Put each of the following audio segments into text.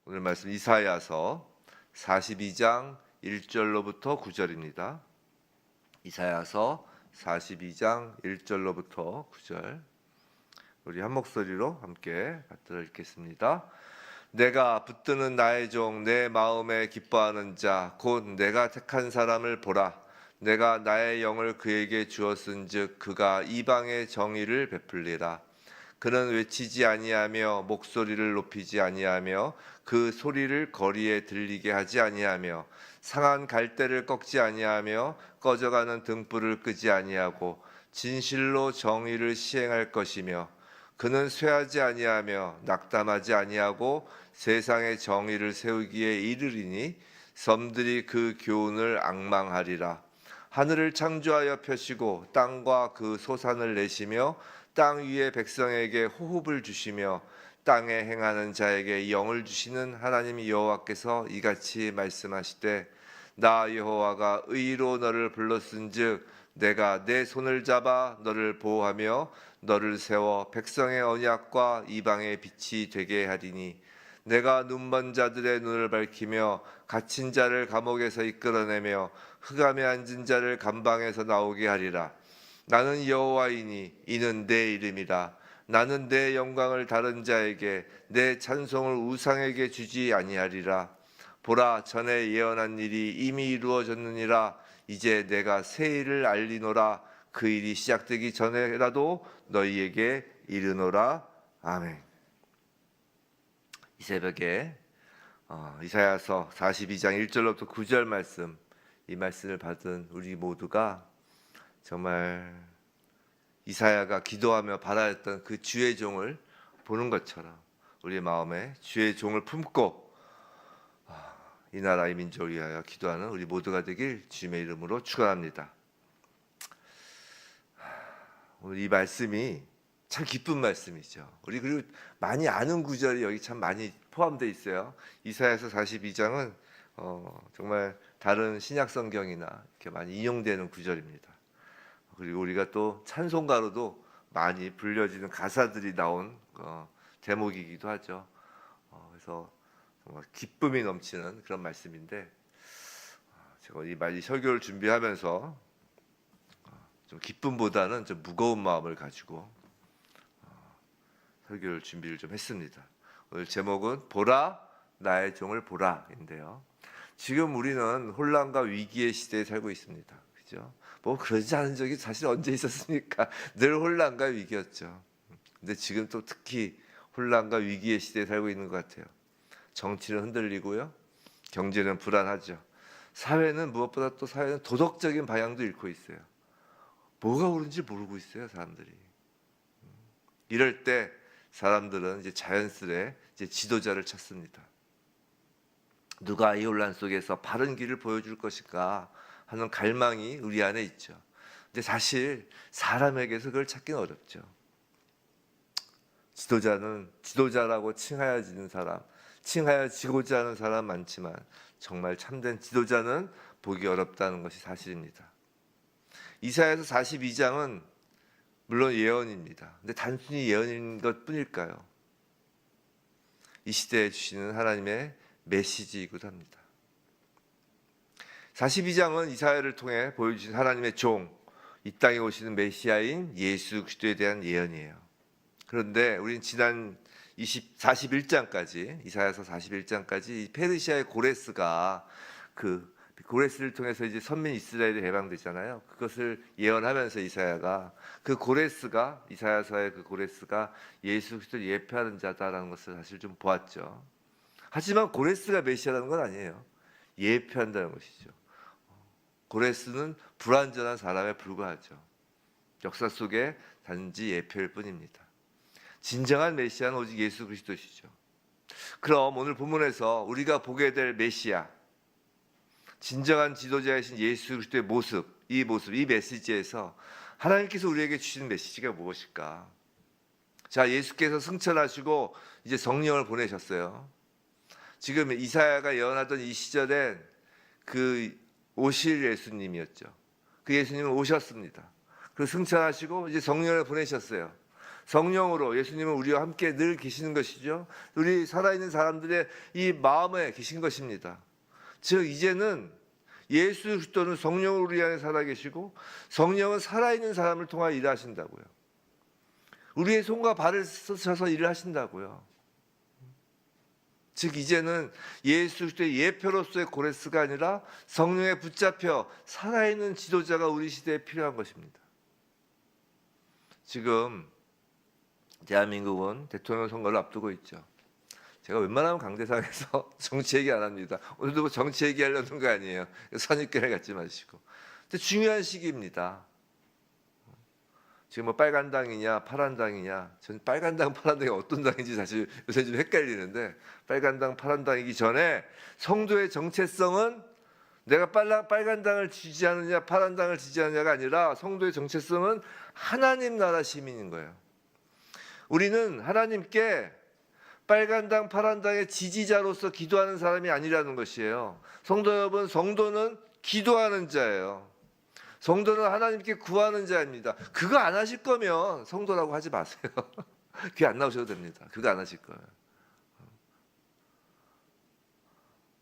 오늘 말씀 이사야서 42장 1절로부터 9절입니다. 이사야서 42장 1절로부터 9절. 우리 한 목소리로 함께 받들어 읽겠습니다. 내가 붙드는 나의 종 내 마음에 기뻐하는 자 곧 내가 택한 사람을 보라. 내가 나의 영을 그에게 주었은즉 그가 이방의 정의를 베풀리라. 그는 외치지 아니하며 목소리를 높이지 아니하며 그 소리를 거리에 들리게 하지 아니하며 상한 갈대를 꺾지 아니하며 꺼져가는 등불을 끄지 아니하고 진실로 정의를 시행할 것이며 그는 쇠하지 아니하며 낙담하지 아니하고 세상의 정의를 세우기에 이르리니 섬들이 그 교훈을 앙망하리라. 하늘을 창조하여 펴시고 땅과 그 소산을 내시며 땅 위의 백성에게 호흡을 주시며 땅에 행하는 자에게 영을 주시는 하나님 여호와께서 이같이 말씀하시되 나 여호와가 의로 너를 불렀은즉 내가 내 손을 잡아 너를 보호하며 너를 세워 백성의 언약과 이방의 빛이 되게 하리니 내가 눈먼 자들의 눈을 밝히며 갇힌 자를 감옥에서 이끌어내며 흑암에 앉은 자를 감방에서 나오게 하리라. 나는 여호와이니 이는 내 이름이라. 나는 내 영광을 다른 자에게 내 찬송을 우상에게 주지 아니하리라. 보라, 전에 예언한 일이 이미 이루어졌느니라. 이제 내가 새 일을 알리노라. 그 일이 시작되기 전에라도 너희에게 이르노라. 아멘. 이 새벽에 이사야서 42장 1절로부터 9절 말씀, 이 말씀을 받은 우리 모두가 정말 이사야가 기도하며 바라였던 그 주의 종을 보는 것처럼 우리의 마음에 주의 종을 품고 이 나라 이 민족을 위하여 기도하는 우리 모두가 되길 주님의 이름으로 축원합니다. 오늘 이 말씀이 참 기쁜 말씀이죠. 우리 그리고 많이 아는 구절이 여기 참 많이 포함되어 있어요. 이사야서 42장은 정말 다른 신약 성경이나 이렇게 많이 인용되는 구절입니다. 그리고 우리가 또 찬송가로도 많이 불려지는 가사들이 나온 제목이기도 하죠. 그래서 정말 기쁨이 넘치는 그런 말씀인데 제가 이 설교를 준비하면서 좀 기쁨보다는 좀 무거운 마음을 가지고 설교를 준비를 좀 했습니다. 오늘 제목은 보라 나의 종을 보라인데요. 지금 우리는 혼란과 위기의 시대에 살고 있습니다. 그죠? 뭐 그러지 않은 적이 사실 언제 있었습니까? 늘 혼란과 위기였죠. 근데 지금 또 특히 혼란과 위기의 시대에 살고 있는 것 같아요. 정치는 흔들리고요. 경제는 불안하죠. 사회는 무엇보다 또 사회는 도덕적인 방향도 잃고 있어요. 뭐가 옳은지 모르고 있어요, 사람들이. 이럴 때 사람들은 이제 자연스레 이제 지도자를 찾습니다. 누가 이 혼란 속에서 바른 길을 보여줄 것인가 하는 갈망이 우리 안에 있죠. 근데 사실 사람에게서 그걸 찾기는 어렵죠. 지도자는 지도자라고 칭하여지는 사람, 칭하여지고자 하는 사람 많지만 정말 참된 지도자는 보기 어렵다는 것이 사실입니다. 이사야서 42장은 물론 예언입니다. 근데 단순히 예언인 것뿐일까요? 이 시대에 주시는 하나님의 메시지이기도 합니다. 42장은 이사야를 통해 보여주신 하나님의 종, 이 땅에 오시는 메시아인 예수 그리스도에 대한 예언이에요. 그런데 우리는 지난 41장까지 이사야서 41장까지 페르시아의 고레스가 그 고레스를 통해서 이제 선민 이스라엘이 해방되잖아요. 그것을 예언하면서 이사야가 그 고레스가 이사야서의 그 고레스가 예수 그리스도를 예표하는 자다라는 것을 사실 좀 보았죠. 하지만 고레스가 메시아라는 건 아니에요. 예표한다는 것이죠. 고레스는 불완전한 사람에 불과하죠. 역사 속에 단지 예표일 뿐입니다. 진정한 메시아는 오직 예수 그리스도시죠. 그럼 오늘 본문에서 우리가 보게 될 메시아, 진정한 지도자이신 예수 그리스도의 모습, 이 메시지에서 하나님께서 우리에게 주시는 메시지가 무엇일까? 자, 예수께서 승천하시고 이제 성령을 보내셨어요. 지금 이사야가 예언하던 이 시절엔 그 오실 예수님이었죠. 그 예수님은 오셨습니다. 그 승천하시고 이제 성령을 보내셨어요. 성령으로 예수님은 우리와 함께 늘 계시는 것이죠. 우리 살아있는 사람들의 이 마음에 계신 것입니다. 즉 이제는 예수 그리스도는 성령으로 우리 안에 살아계시고 성령은 살아있는 사람을 통하여 일하신다고요. 우리의 손과 발을 쓰셔서 일을 하신다고요. 즉 이제는 예수 그리스도의 예표로서의 고레스가 아니라 성령에 붙잡혀 살아있는 지도자가 우리 시대에 필요한 것입니다. 지금 대한민국은 대통령 선거를 앞두고 있죠. 제가 웬만하면 강대상에서 정치 얘기 안 합니다. 오늘도 뭐 정치 얘기하려는 거 아니에요. 선입견을 갖지 마시고. 근데 중요한 시기입니다. 지금 뭐 빨간 당이냐 파란 당이냐, 전 빨간 당 파란 당이 어떤 당인지 사실 요새 좀 헷갈리는데, 빨간 당 파란 당이기 전에 성도의 정체성은 내가 빨간 당을 지지하느냐 파란 당을 지지하느냐가 아니라 성도의 정체성은 하나님 나라 시민인 거예요. 우리는 하나님께 빨간 당 파란 당의 지지자로서 기도하는 사람이 아니라는 것이에요. 성도 여러분, 성도는 기도하는 자예요. 성도는 하나님께 구하는 자입니다. 그거 안 하실 거면 성도라고 하지 마세요. 귀 안 나오셔도 됩니다. 그거 안 하실 거예요.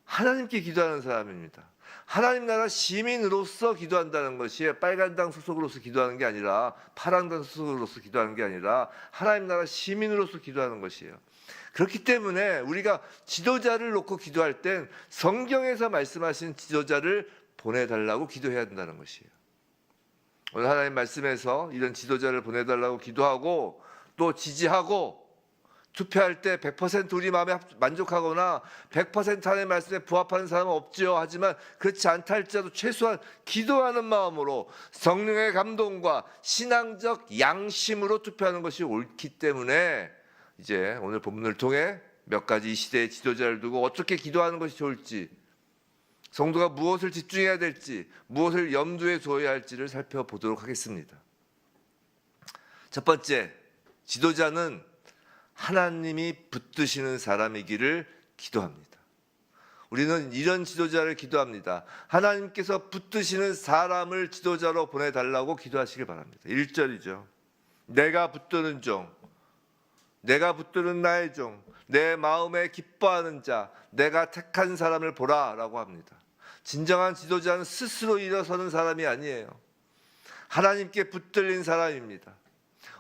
하나님께 기도하는 사람입니다. 하나님 나라 시민으로서 기도한다는 것이 빨간 당 소속으로서 기도하는 게 아니라 파란 당 소속으로서 기도하는 게 아니라 하나님 나라 시민으로서 기도하는 것이에요. 그렇기 때문에 우리가 지도자를 놓고 기도할 땐 성경에서 말씀하신 지도자를 보내달라고 기도해야 된다는 것이에요. 오늘 하나님 말씀에서 이런 지도자를 보내달라고 기도하고 또 지지하고 투표할 때 100% 우리 마음에 만족하거나 100% 하나님의 말씀에 부합하는 사람은 없지요. 하지만 그렇지 않다 할지라도 최소한 기도하는 마음으로 성령의 감동과 신앙적 양심으로 투표하는 것이 옳기 때문에 이제 오늘 본문을 통해 몇 가지 이 시대의 지도자를 두고 어떻게 기도하는 것이 좋을지, 성도가 무엇을 집중해야 될지, 무엇을 염두에 두어야 할지를 살펴보도록 하겠습니다. 첫 번째, 지도자는 하나님이 붙드시는 사람이기를 기도합니다. 우리는 이런 지도자를 기도합니다. 하나님께서 붙드시는 사람을 지도자로 보내달라고 기도하시길 바랍니다. 1절이죠. 내가 붙드는 종, 내가 붙드는 나의 종, 내 마음에 기뻐하는 자, 내가 택한 사람을 보라 라고 합니다. 진정한 지도자는 스스로 일어서는 사람이 아니에요. 하나님께 붙들린 사람입니다.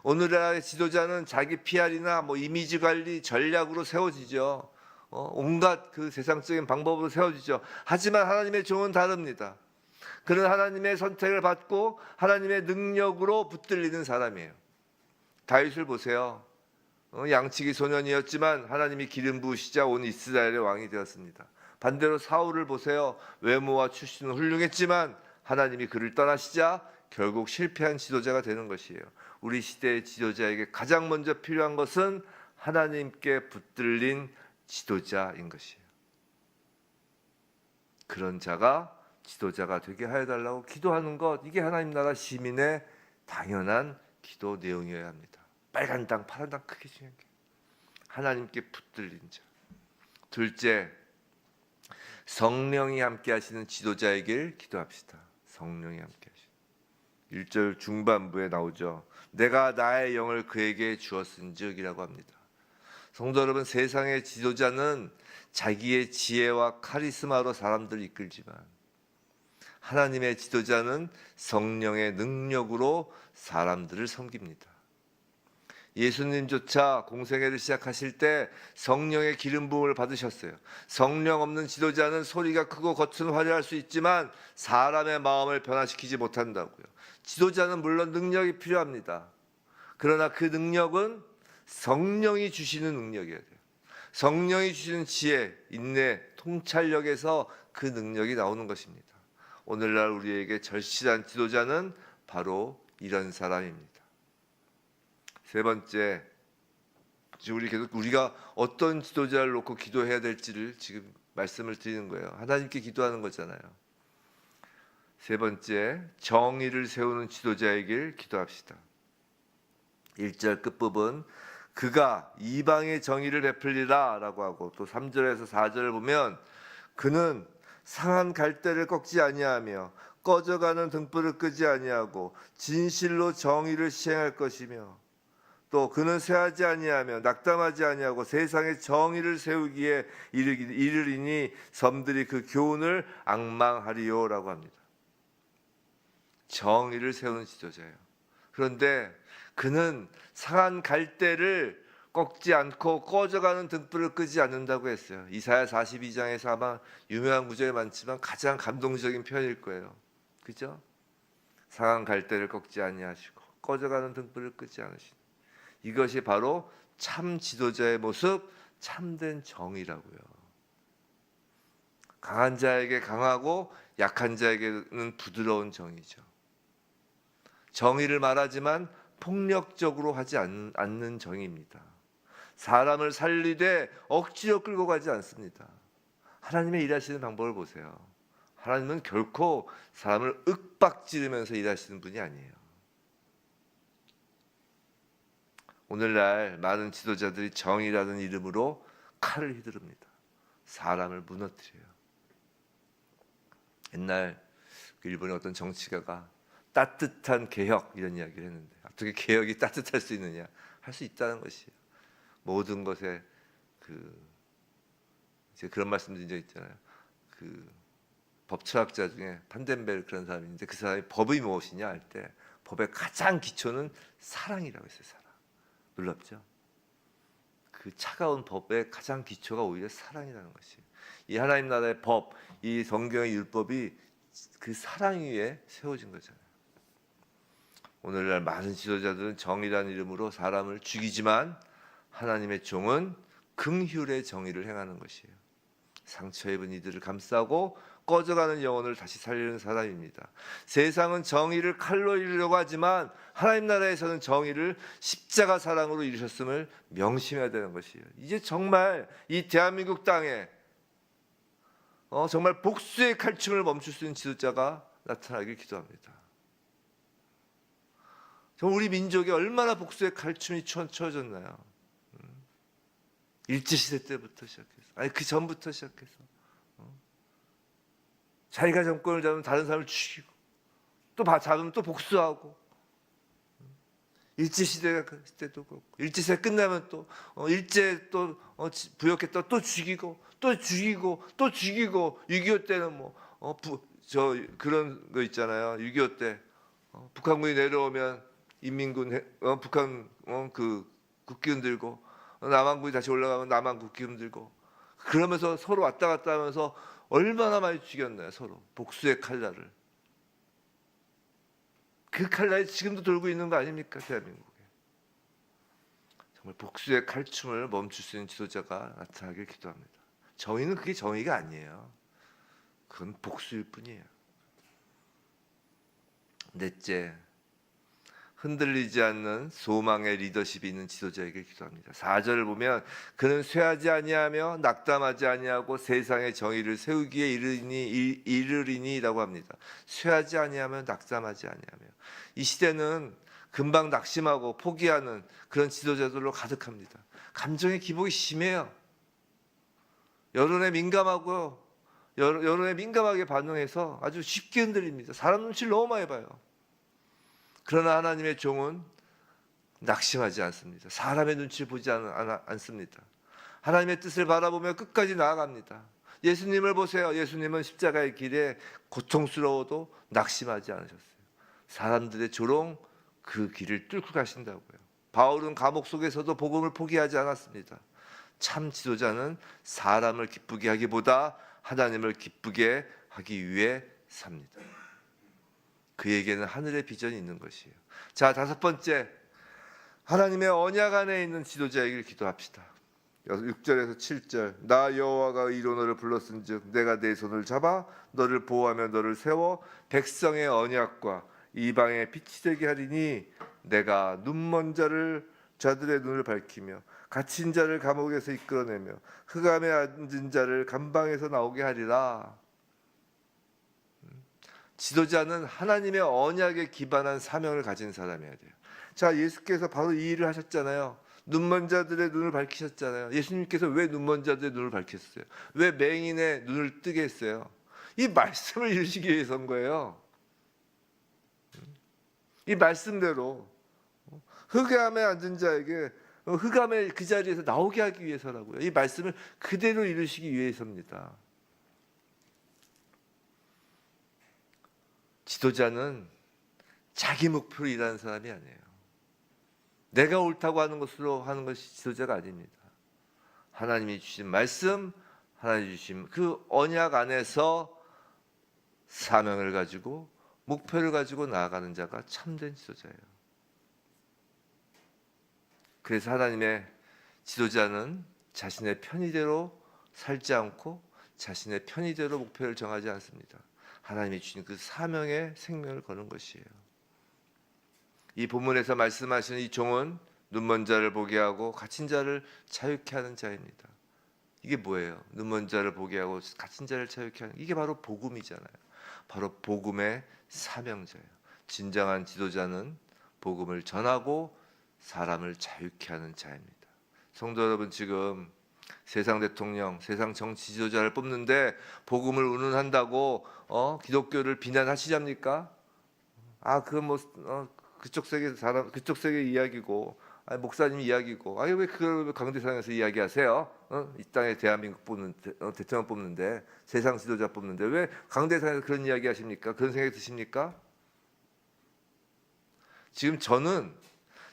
오늘날의 지도자는 자기 PR이나 이미지 관리 전략으로 세워지죠. 온갖 그 세상적인 방법으로 세워지죠. 하지만 하나님의 종은 다릅니다. 그는 하나님의 선택을 받고 하나님의 능력으로 붙들리는 사람이에요. 다윗을 보세요. 양치기 소년이었지만 하나님이 기름 부으시자 온 이스라엘의 왕이 되었습니다. 반대로 사울을 보세요. 외모와 출신은 훌륭했지만 하나님이 그를 떠나시자 결국 실패한 지도자가 되는 것이에요. 우리 시대의 지도자에게 가장 먼저 필요한 것은 하나님께 붙들린 지도자인 것이에요. 그런 자가 지도자가 되게 하여 달라고 기도하는 것, 이게 하나님 나라 시민의 당연한 기도 내용이어야 합니다. 빨간 당, 파란 당 크게 중요한 게 하나님께 붙들린 자. 둘째, 성령이 함께 하시는 지도자에게 기도합시다. 성령이 함께 하시는. 1절 중반부에 나오죠. 내가 나의 영을 그에게 주었은즉이라고 합니다. 성도 여러분, 세상의 지도자는 자기의 지혜와 카리스마로 사람들을 이끌지만 하나님의 지도자는 성령의 능력으로 사람들을 섬깁니다. 예수님조차 공생애를 시작하실 때 성령의 기름 부음을 받으셨어요. 성령 없는 지도자는 소리가 크고 겉은 화려할 수 있지만 사람의 마음을 변화시키지 못한다고요. 지도자는 물론 능력이 필요합니다. 그러나 그 능력은 성령이 주시는 능력이어야 돼요. 성령이 주시는 지혜, 인내, 통찰력에서 그 능력이 나오는 것입니다. 오늘날 우리에게 절실한 지도자는 바로 이런 사람입니다. 세 번째, 우리가 어떤 지도자를 놓고 기도해야 될지를 지금 말씀을 드리는 거예요. 하나님께 기도하는 거잖아요. 세 번째, 정의를 세우는 지도자에게 기도합시다. 1절 끝부분, 그가 이방의 정의를 베풀리라 라고 하고, 또 3절에서 4절을 보면 그는 상한 갈대를 꺾지 아니하며 꺼져가는 등불을 끄지 아니하고 진실로 정의를 시행할 것이며, 또 그는 쇠하지 아니하며 낙담하지 아니하고 세상에 정의를 세우기에 이르리니 섬들이 그 교훈을 앙망하리요라고 합니다. 정의를 세우는 지도자예요. 그런데 그는 상한 갈대를 꺾지 않고 꺼져가는 등불을 끄지 않는다고 했어요. 이사야 42장에서 아마 유명한 구절이 많지만 가장 감동적인 표현일 거예요. 그죠? 상한 갈대를 꺾지 아니하시고 꺼져가는 등불을 끄지 않으시는, 이것이 바로 참 지도자의 모습, 참된 정의라고요. 강한 자에게 강하고 약한 자에게는 부드러운 정의죠. 정의를 말하지만 폭력적으로 하지 않는 정의입니다. 사람을 살리되 억지로 끌고 가지 않습니다. 하나님의 일하시는 방법을 보세요. 하나님은 결코 사람을 윽박지르면서 일하시는 분이 아니에요. 오늘날 많은 지도자들이 정의라는 이름으로 칼을 휘두릅니다. 사람을 무너뜨려요. 옛날 일본의 어떤 정치가가 따뜻한 개혁 이런 이야기를 했는데, 어떻게 개혁이 따뜻할 수 있느냐? 할 수 있다는 것이에요. 모든 것에 이제 그런 말씀드린 적 있잖아요. 법철학자 중에 판덴베르 그런 사람이 있는데, 그 사람이 법이 무엇이냐 할 때 법의 가장 기초는 사랑이라고 했어요. 사랑. 놀랍죠? 그 차가운 법의 가장 기초가 오히려 사랑이라는 것이에요. 이 하나님 나라의 법, 이 성경의 율법이 그 사랑 위에 세워진 거잖아요. 오늘날 많은 지도자들은 정의라는 이름으로 사람을 죽이지만 하나님의 종은 긍휼의 정의를 행하는 것이에요. 상처 입은 이들을 감싸고 꺼져가는 영혼을 다시 살리는 사람입니다. 세상은 정의를 칼로 이루려고 하지만 하나님 나라에서는 정의를 십자가 사랑으로 이루셨음을 명심해야 되는 것이에요. 이제 정말 이 대한민국 땅에 정말 복수의 칼춤을 멈출 수 있는 지도자가 나타나길 기도합니다. 정말 우리 민족이 얼마나 복수의 칼춤이 쳐졌나요? 일제시대 때부터 시작해서, 아니 그 전부터 시작해서 자기가 정권을 잡으면 다른 사람을 죽이고, 또 잡으면 또 복수하고, 일제시대 때도 그렇고, 일제시대 끝나면 또 일제 또 부역했다 또 죽이고, 또 죽이고, 또 죽이고. 6.25 때는 그런 거 있잖아요. 6.25 때 북한군이 내려오면 인민군 북한 국기 흔들고, 남한군이 다시 올라가면 남한 국기 흔들고, 그러면서 서로 왔다 갔다 하면서 얼마나 많이 죽였나요? 서로 복수의 칼날을. 그 칼날이 지금도 돌고 있는 거 아닙니까? 대한민국에. 정말 복수의 칼춤을 멈출 수 있는 지도자가 나타나길 기도합니다. 정의는 그게 정의가 아니에요. 그건 복수일 뿐이에요. 넷째, 흔들리지 않는 소망의 리더십이 있는 지도자에게 기도합니다. 4절을 보면 그는 쇠하지 아니하며 낙담하지 아니하고 세상의 정의를 세우기에 이르리니라고 합니다. 쇠하지 아니하며 낙담하지 아니하며. 이 시대는 금방 낙심하고 포기하는 그런 지도자들로 가득합니다. 감정의 기복이 심해요. 여론에 민감하고 여론에 민감하게 반응해서 아주 쉽게 흔들립니다. 사람 눈치를 너무 많이 봐요. 그러나 하나님의 종은 낙심하지 않습니다. 사람의 눈치를 보지 않습니다. 하나님의 뜻을 바라보며 끝까지 나아갑니다. 예수님을 보세요. 예수님은 십자가의 길에 고통스러워도 낙심하지 않으셨어요. 사람들의 조롱 그 길을 뚫고 가신다고요. 바울은 감옥 속에서도 복음을 포기하지 않았습니다. 참 지도자는 사람을 기쁘게 하기보다 하나님을 기쁘게 하기 위해 삽니다. 그에게는 하늘의 비전이 있는 것이에요. 자, 5번째, 하나님의 언약 안에 있는 지도자에게 기도합시다. 6절에서 7절, 나 여호와가 이로 너를 불렀은즉 내가 내 손을 잡아 너를 보호하며 너를 세워 백성의 언약과 이방의 빛이 되게 하리니 내가 눈먼 자들의 눈을 밝히며 갇힌 자를 감옥에서 이끌어내며 흑암에 앉은 자를 감방에서 나오게 하리라. 지도자는 하나님의 언약에 기반한 사명을 가진 사람이어야 돼요. 자, 예수께서 바로 이 일을 하셨잖아요. 눈먼 자들의 눈을 밝히셨잖아요. 예수님께서 왜 눈먼 자들의 눈을 밝혔어요? 왜 맹인의 눈을 뜨게 했어요? 이 말씀을 이루시기 위해서인 거예요. 이 말씀대로 흑암에 앉은 자에게 흑암의 그 자리에서 나오게 하기 위해서라고요. 이 말씀을 그대로 이루시기 위해서입니다. 지도자는 자기 목표로 일하는 사람이 아니에요. 내가 옳다고 하는 것으로 하는 것이 지도자가 아닙니다. 하나님이 주신 말씀, 하나님이 주신 그 언약 안에서 사명을 가지고 목표를 가지고 나아가는 자가 참된 지도자예요. 그래서 하나님의 지도자는 자신의 편의대로 살지 않고 자신의 편의대로 목표를 정하지 않습니다. 하나님이 주신 그 사명에 생명을 거는 것이에요. 이 본문에서 말씀하시는 이 종은 눈먼 자를 보게 하고 갇힌 자를 자유케 하는 자입니다. 이게 뭐예요? 눈먼 자를 보게 하고 갇힌 자를 자유케 하는, 이게 바로 복음이잖아요. 바로 복음의 사명자예요. 진정한 지도자는 복음을 전하고 사람을 자유케 하는 자입니다. 성도 여러분, 지금 세상 대통령, 세상 정치 지도자를 뽑는데 복음을 운운한다고 기독교를 비난하시렵니까? 그건 그쪽 세계 사람, 그쪽 세계 이야기고, 목사님 이야기고, 왜 그걸 강대상에서 이야기하세요? 이 땅에 대한민국 뽑는 대통령 뽑는데, 세상 지도자 뽑는데 왜 강대상에서 그런 이야기 하십니까? 그런 생각이 드십니까? 지금 저는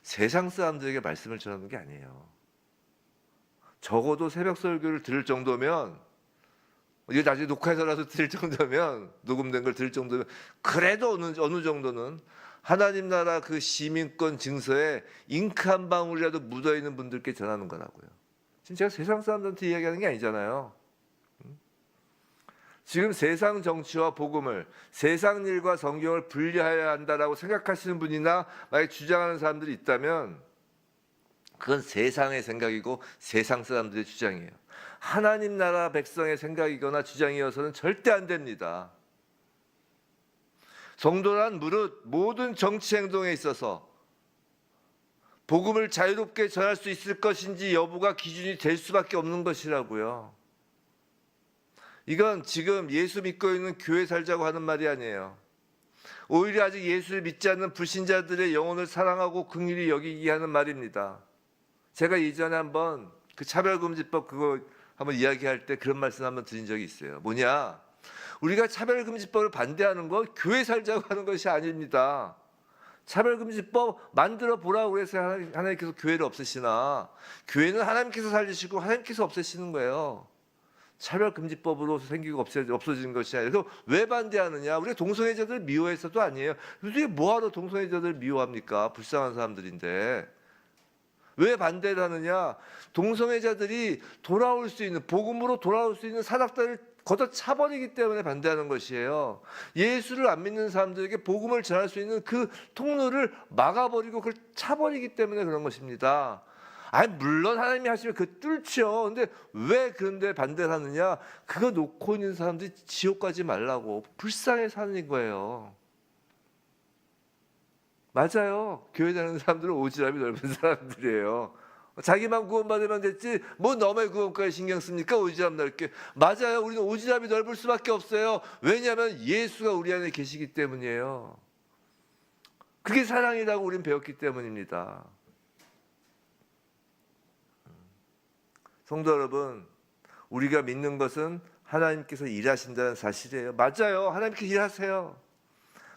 세상 사람들에게 말씀을 전하는 게 아니에요. 적어도 새벽 설교를 들을 정도면, 이거 나중에 녹화해서라도 들을 정도면, 녹음된 걸 들을 정도면, 그래도 어느 정도는 하나님 나라 그 시민권 증서에 잉크 한 방울이라도 묻어 있는 분들께 전하는 거라고요. 지금 제가 세상 사람들한테 이야기하는 게 아니잖아요. 지금 세상 정치와 복음을, 세상 일과 성경을 분리해야 한다라고 생각하시는 분이나 만약에 주장하는 사람들이 있다면 그건 세상의 생각이고 세상 사람들의 주장이에요. 하나님 나라 백성의 생각이거나 주장이어서는 절대 안 됩니다. 성도란 무릇 모든 정치 행동에 있어서 복음을 자유롭게 전할 수 있을 것인지 여부가 기준이 될 수밖에 없는 것이라고요. 이건 지금 예수 믿고 있는 교회 살자고 하는 말이 아니에요. 오히려 아직 예수를 믿지 않는 불신자들의 영혼을 사랑하고 긍휼히 여기기 하는 말입니다. 제가 예전에 한번 그 차별금지법 그거 한번 이야기할 때 그런 말씀 한번 드린 적이 있어요. 뭐냐? 우리가 차별금지법을 반대하는 건 교회 살자고 하는 것이 아닙니다. 차별금지법 만들어 보라고 해서 하나님께서 교회를 없애시나? 교회는 하나님께서 살리시고 하나님께서 없애시는 거예요. 차별금지법으로 생기고 없어지는 것이 아니라. 그래서 왜 반대하느냐? 우리가 동성애자들 미워해서도 아니에요. 우리가 뭐하러 동성애자들 미워합니까? 불쌍한 사람들인데. 왜 반대를 하느냐? 동성애자들이 돌아올 수 있는, 복음으로 돌아올 수 있는 사닥다리를 걷어차버리기 때문에 반대하는 것이에요. 예수를 안 믿는 사람들에게 복음을 전할 수 있는 그 통로를 막아버리고 그걸 차버리기 때문에 그런 것입니다. 물론 하나님이 하시면 그 뚫죠. 근데 왜 그런데 반대를 하느냐? 그거 놓고 있는 사람들이 지옥 가지 말라고 불쌍해서 하는 거예요. 맞아요. 교회 다니는 사람들은 오지랖이 넓은 사람들이에요. 자기만 구원받으면 됐지 뭐 남의 구원까지 신경 씁니까? 오지랖 넓게. 맞아요. 우리는 오지랖이 넓을 수밖에 없어요. 왜냐하면 예수가 우리 안에 계시기 때문이에요. 그게 사랑이라고 우리는 배웠기 때문입니다. 성도 여러분, 우리가 믿는 것은 하나님께서 일하신다는 사실이에요. 맞아요. 하나님께서 일하세요.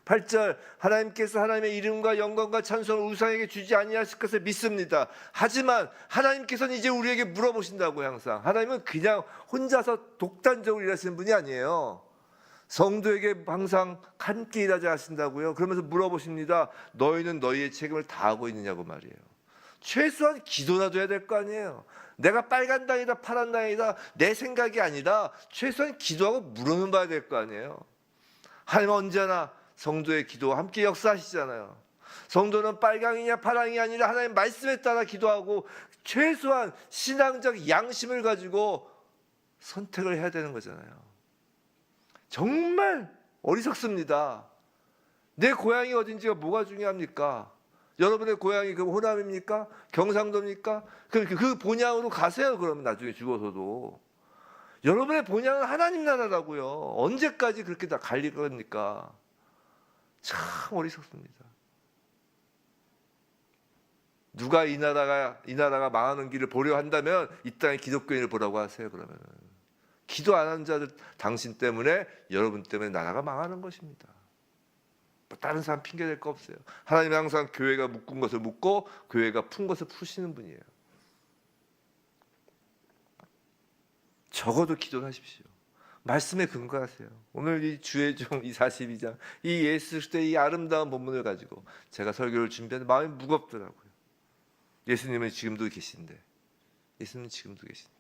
8절, 하나님께서 하나님의 이름과 영광과 찬송을 우상에게 주지 아니하실 것을 믿습니다. 하지만 하나님께서는 이제 우리에게 물어보신다고요. 항상 하나님은 그냥 혼자서 독단적으로 일하시는 분이 아니에요. 성도에게 항상 함께 일하자 하신다고요. 그러면서 물어보십니다. 너희는 너희의 책임을 다하고 있느냐고 말이에요. 최소한 기도라도 해야 될 거 아니에요. 내가 빨간 당이다 파란 당이다 내 생각이 아니라 최소한 기도하고 물어는 봐야 될 거 아니에요. 하나님은 언제나 성도의 기도와 함께 역사하시잖아요. 성도는 빨강이냐 파랑이 아니라 하나님 말씀에 따라 기도하고 최소한 신앙적 양심을 가지고 선택을 해야 되는 거잖아요. 정말 어리석습니다. 내 고향이 어딘지가 뭐가 중요합니까? 여러분의 고향이 그 호남입니까? 경상도입니까? 그 본향으로 가세요. 그러면 나중에 죽어서도. 여러분의 본향은 하나님 나라라고요. 언제까지 그렇게 다 갈릴 겁니까? 참 어리석습니다. 누가 이 나라가 망하는 길을 보려 한다면 이 땅의 기독교인을 보라고 하세요. 그러면 기도 안 하는 자들, 당신 때문에, 여러분 때문에 나라가 망하는 것입니다. 뭐 다른 사람 핑계 댈 거 없어요. 하나님은 항상 교회가 묶은 것을 묶고 교회가 푼 것을 푸시는 분이에요. 적어도 기도를 하십시오. 말씀에 근거하세요. 오늘 이 주의 종 이 42장 이 예수 그리스도의 이 아름다운 본문을 가지고 제가 설교를 준비하는데 마음이 무겁더라고요. 예수님은 지금도 계신데, 예수님은 지금도 계신데,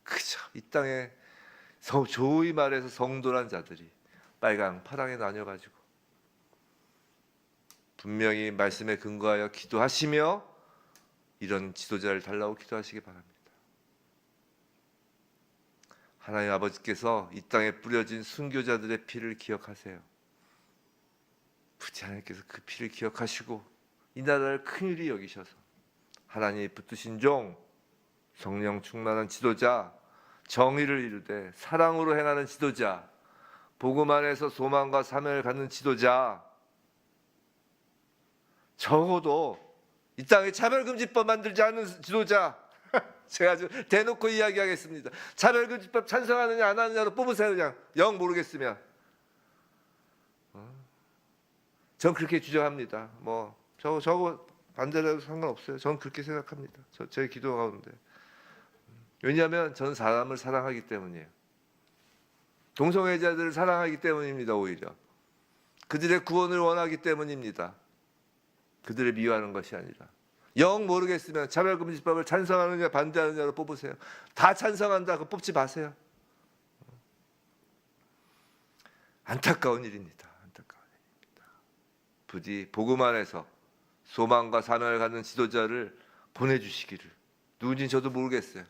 그저 이 땅에 조의 말해서 성도란 자들이 빨강 파랑에 나뉘어가지고 분명히 말씀에 근거하여 기도하시며 이런 지도자를 달라고 기도하시기 바랍니다. 하나님 아버지께서 이 땅에 뿌려진 순교자들의 피를 기억하세요. 부디 하나님께서 그 피를 기억하시고 이 나라를 긍휼히 여기셔서 하나님이 붙드신 종, 성령 충만한 지도자, 정의를 이루되 사랑으로 행하는 지도자, 복음 안에서 소망과 사명을 갖는 지도자, 적어도 이 땅에 차별금지법 만들지 않는 지도자, 제가 아주 대놓고 이야기하겠습니다. 차별금지법 찬성하느냐 안 하느냐로 뽑으세요. 그냥 영 모르겠으면. 전 그렇게 주장합니다. 뭐 저거 반대라도 상관없어요. 전 그렇게 생각합니다. 제 기도 가운데. 왜냐하면 저는 사람을 사랑하기 때문이에요. 동성애자들을 사랑하기 때문입니다. 오히려 그들의 구원을 원하기 때문입니다. 그들을 미워하는 것이 아니라. 영 모르겠으면 차별금지법을 찬성하느냐 반대하느냐로 뽑으세요. 다 찬성한다 그 뽑지 마세요. 안타까운 일입니다. 안타까운 일입니다. 부디 복음 안에서 소망과 사명을 갖는 지도자를 보내주시기를. 누군지 저도 모르겠어요.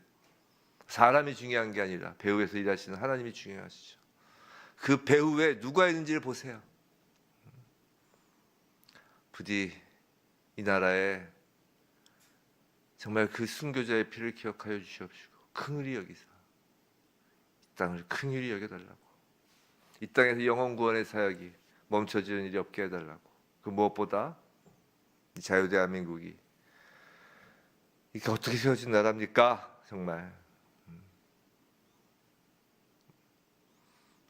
사람이 중요한 게 아니라 배후에서 일하시는 하나님이 중요하시죠. 그 배후에 누가 있는지를 보세요. 부디 이 나라에 정말 그 순교자의 피를 기억하여 주시옵시고 긍휼히 여기사 이 땅을 긍휼히 여겨달라고, 이 땅에서 영혼 구원의 사역이 멈춰지는 일이 없게 해달라고, 그 무엇보다 이 자유대한민국이 이게 어떻게 세워진 나라입니까? 정말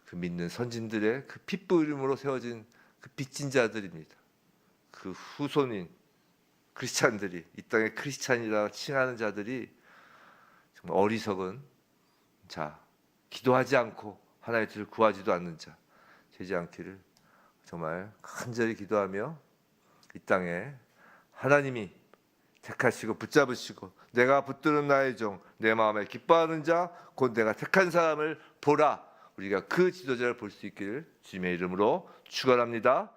그 믿는 선진들의 그 핏부림으로 세워진 그 빚진 자들입니다. 그 후손인 크리스찬들이, 이 땅의 크리스찬이라 칭하는 자들이 정말 어리석은 자, 기도하지 않고 하나의 뜻을 구하지도 않는 자 되지 않기를 정말 간절히 기도하며 이 땅에 하나님이 택하시고 붙잡으시고 내가 붙드는 나의 종, 내 마음에 기뻐하는 자, 곧 내가 택한 사람을 보라. 우리가 그 지도자를 볼 수 있기를 주님의 이름으로 축원합니다.